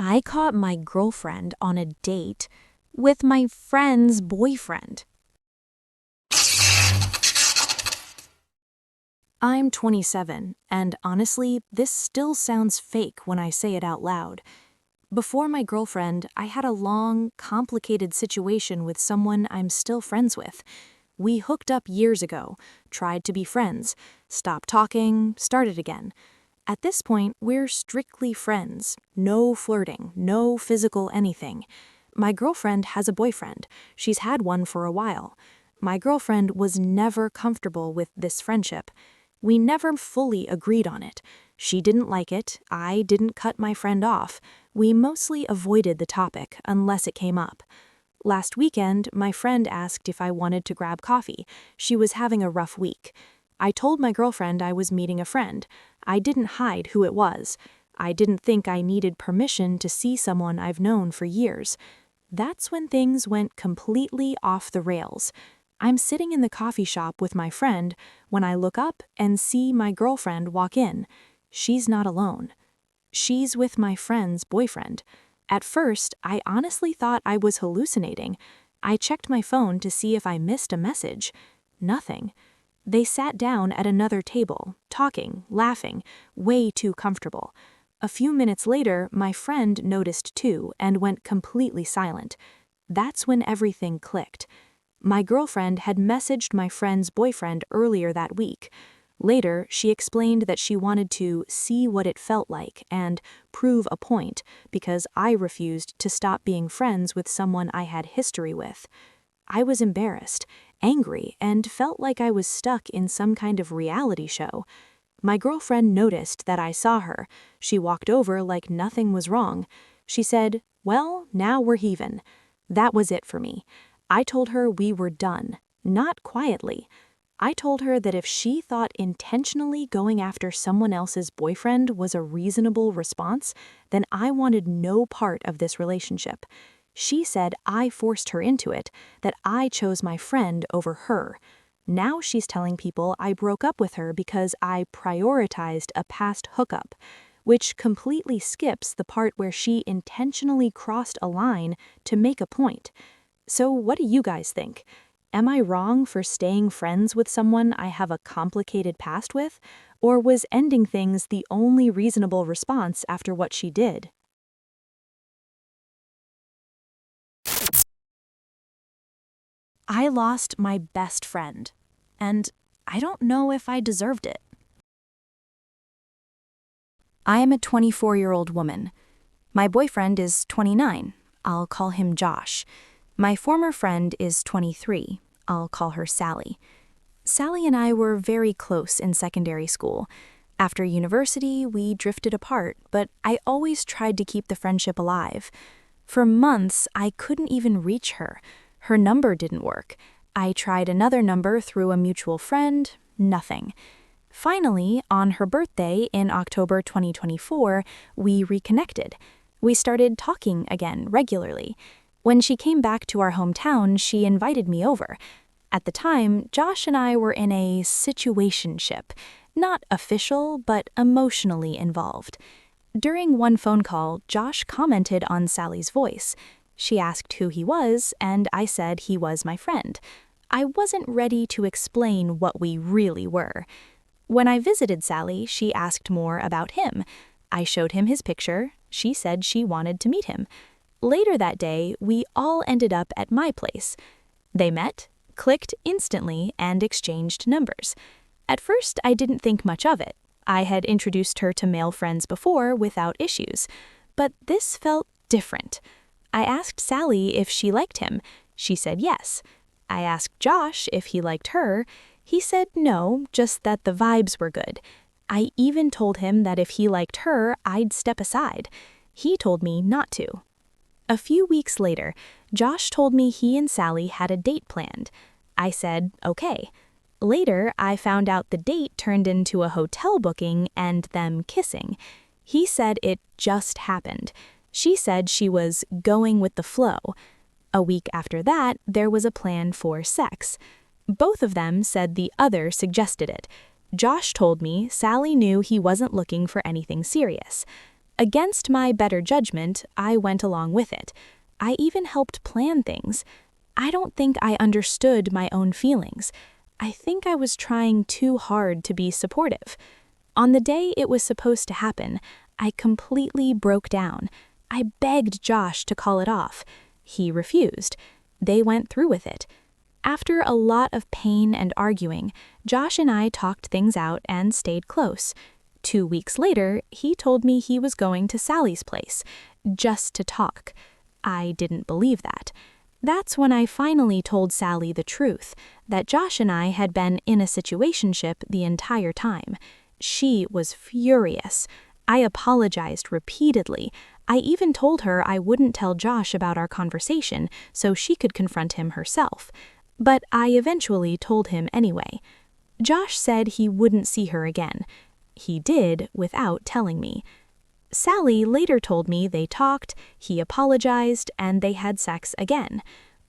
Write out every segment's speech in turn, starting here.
I caught my girlfriend on a date with my friend's boyfriend. I'm 27, and honestly, this still sounds fake when I say it out loud. Before my girlfriend, I had a long, complicated situation with someone I'm still friends with. We hooked up years ago, tried to be friends, stopped talking, started again. At this point, we're strictly friends. No flirting, no physical anything. My girlfriend has a boyfriend. She's had one for a while. My girlfriend was never comfortable with this friendship. We never fully agreed on it. She didn't like it. I didn't cut my friend off. We mostly avoided the topic unless it came up. Last weekend, my friend asked if I wanted to grab coffee. She was having a rough week. I told my girlfriend I was meeting a friend. I didn't hide who it was. I didn't think I needed permission to see someone I've known for years. That's when things went completely off the rails. I'm sitting in the coffee shop with my friend when I look up and see my girlfriend walk in. She's not alone. She's with my friend's boyfriend. At first, I honestly thought I was hallucinating. I checked my phone to see if I missed a message. Nothing. They sat down at another table, talking, laughing, way too comfortable. A few minutes later, my friend noticed too and went completely silent. That's when everything clicked. My girlfriend had messaged my friend's boyfriend earlier that week. Later, she explained that she wanted to see what it felt like and prove a point because I refused to stop being friends with someone I had history with. I was embarrassed, angry, and felt like I was stuck in some kind of reality show. My girlfriend noticed that I saw her. She walked over like nothing was wrong. She said, "Well, now we're even." That was it for me. I told her we were done, not quietly. I told her that if she thought intentionally going after someone else's boyfriend was a reasonable response, then I wanted no part of this relationship. She said I forced her into it, that I chose my friend over her. Now she's telling people I broke up with her because I prioritized a past hookup, which completely skips the part where she intentionally crossed a line to make a point. So what do you guys think? Am I wrong for staying friends with someone I have a complicated past with? Or was ending things the only reasonable response after what she did? I lost my best friend, and I don't know if I deserved it. I am a 24-year-old woman. My boyfriend is 29. I'll call him Josh. My former friend is 23. I'll call her Sally. Sally and I were very close in secondary school. After university, we drifted apart, but I always tried to keep the friendship alive. For months, I couldn't even reach her. Her number didn't work. I tried another number through a mutual friend, nothing. Finally, on her birthday in October 2024, we reconnected. We started talking again regularly. When she came back to our hometown, she invited me over. At the time, Josh and I were in a situationship, not official, but emotionally involved. During one phone call, Josh commented on Sally's voice. She asked who he was, and I said he was my friend. I wasn't ready to explain what we really were. When I visited Sally, she asked more about him. I showed him his picture. She said she wanted to meet him. Later that day, we all ended up at my place. They met, clicked instantly, and exchanged numbers. At first, I didn't think much of it. I had introduced her to male friends before without issues. But this felt different. I asked Sally if she liked him. She said yes. I asked Josh if he liked her. He said no, just that the vibes were good. I even told him that if he liked her, I'd step aside. He told me not to. A few weeks later, Josh told me he and Sally had a date planned. I said, okay. Later, I found out the date turned into a hotel booking and them kissing. He said it just happened. She said she was going with the flow. A week after that, there was a plan for sex. Both of them said the other suggested it. Josh told me Sally knew he wasn't looking for anything serious. Against my better judgment, I went along with it. I even helped plan things. I don't think I understood my own feelings. I think I was trying too hard to be supportive. On the day it was supposed to happen, I completely broke down. I begged Josh to call it off. He refused. They went through with it. After a lot of pain and arguing, Josh and I talked things out and stayed close. 2 weeks later, he told me he was going to Sally's place, just to talk. I didn't believe that. That's when I finally told Sally the truth, that Josh and I had been in a situationship the entire time. She was furious. I apologized repeatedly. I even told her I wouldn't tell Josh about our conversation so she could confront him herself. But I eventually told him anyway. Josh said he wouldn't see her again. He did without telling me. Sally later told me they talked, he apologized, and they had sex again.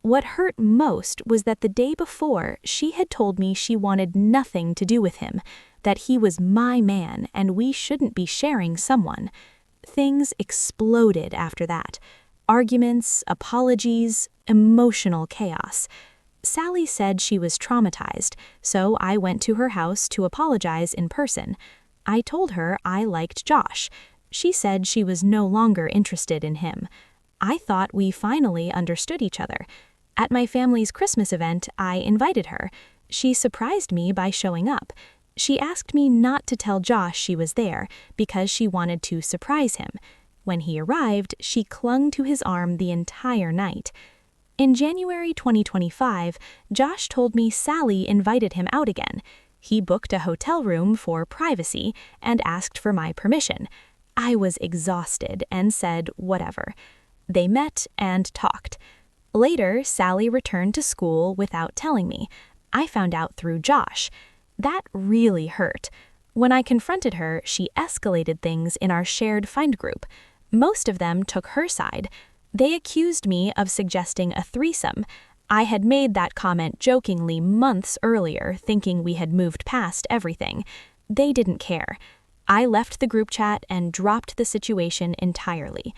What hurt most was that the day before, she had told me she wanted nothing to do with him, that he was my man and we shouldn't be sharing someone. Things exploded after that. Arguments, apologies, emotional chaos. Sally said she was traumatized, so I went to her house to apologize in person. I told her I liked Josh. She said she was no longer interested in him. I thought we finally understood each other. At my family's Christmas event, I invited her. She surprised me by showing up. She asked me not to tell Josh she was there because she wanted to surprise him. When he arrived, she clung to his arm the entire night. In January 2025, Josh told me Sally invited him out again. He booked a hotel room for privacy and asked for my permission. I was exhausted and said whatever. They met and talked. Later, Sally returned to school without telling me. I found out through Josh. That really hurt. When I confronted her, she escalated things in our shared find group. Most of them took her side. They accused me of suggesting a threesome. I had made that comment jokingly months earlier, thinking we had moved past everything. They didn't care. I left the group chat and dropped the situation entirely.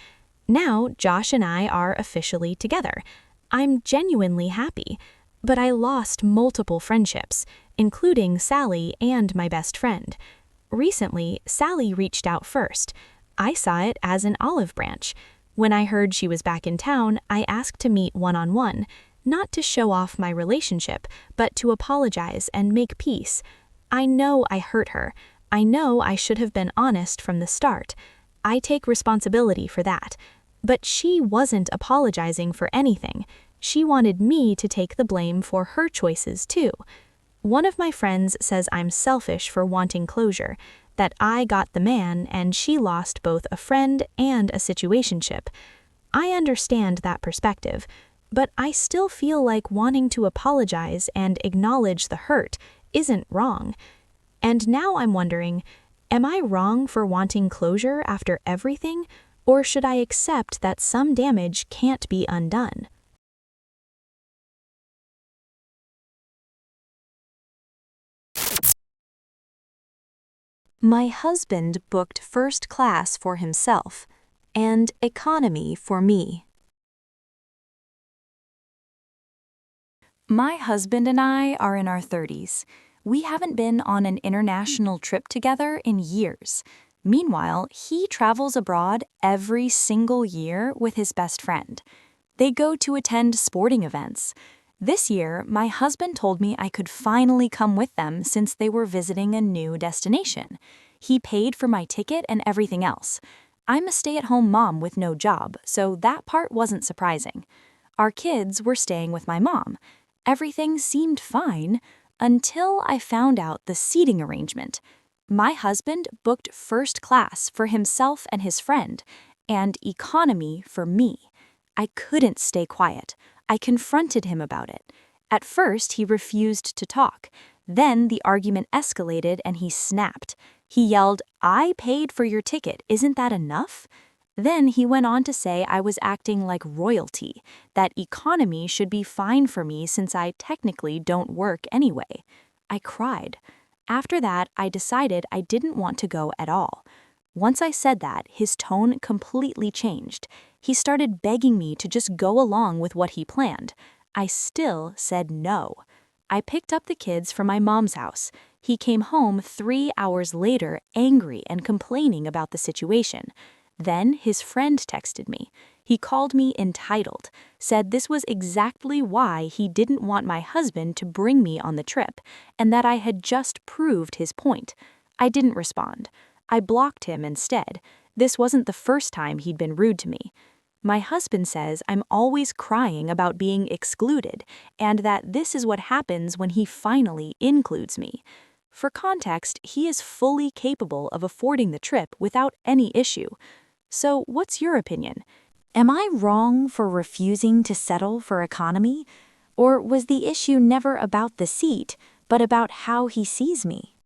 Now, Josh and I are officially together. I'm genuinely happy, but I lost multiple friendships, including Sally and my best friend. Recently, Sally reached out first. I saw it as an olive branch. When I heard she was back in town, I asked to meet one-on-one, not to show off my relationship, but to apologize and make peace. I know I hurt her. I know I should have been honest from the start. I take responsibility for that. But she wasn't apologizing for anything. She wanted me to take the blame for her choices too. One of my friends says I'm selfish for wanting closure, that I got the man and she lost both a friend and a situationship. I understand that perspective, but I still feel like wanting to apologize and acknowledge the hurt isn't wrong. And now I'm wondering, am I wrong for wanting closure after everything, or should I accept that some damage can't be undone? My husband booked first class for himself and economy for me. My husband and I are in our 30s. We haven't been on an international trip together in years. Meanwhile, he travels abroad every single year with his best friend. They go to attend sporting events. This year, my husband told me I could finally come with them since they were visiting a new destination. He paid for my ticket and everything else. I'm a stay-at-home mom with no job, so that part wasn't surprising. Our kids were staying with my mom. Everything seemed fine until I found out the seating arrangement. My husband booked first class for himself and his friend, and economy for me. I couldn't stay quiet. I confronted him about it. At first, he refused to talk. Then the argument escalated and he snapped. He yelled, "I paid for your ticket, isn't that enough?" Then he went on to say I was acting like royalty, that economy should be fine for me since I technically don't work anyway. I cried. After that, I decided I didn't want to go at all. Once I said that, his tone completely changed. He started begging me to just go along with what he planned. I still said no. I picked up the kids from my mom's house. He came home 3 hours later, angry and complaining about the situation. Then his friend texted me. He called me entitled, said this was exactly why he didn't want my husband to bring me on the trip, and that I had just proved his point. I didn't respond. I blocked him instead. This wasn't the first time he'd been rude to me. My husband says I'm always crying about being excluded, and that this is what happens when he finally includes me. For context, he is fully capable of affording the trip without any issue. So, what's your opinion? Am I wrong for refusing to settle for economy? Or was the issue never about the seat, but about how he sees me?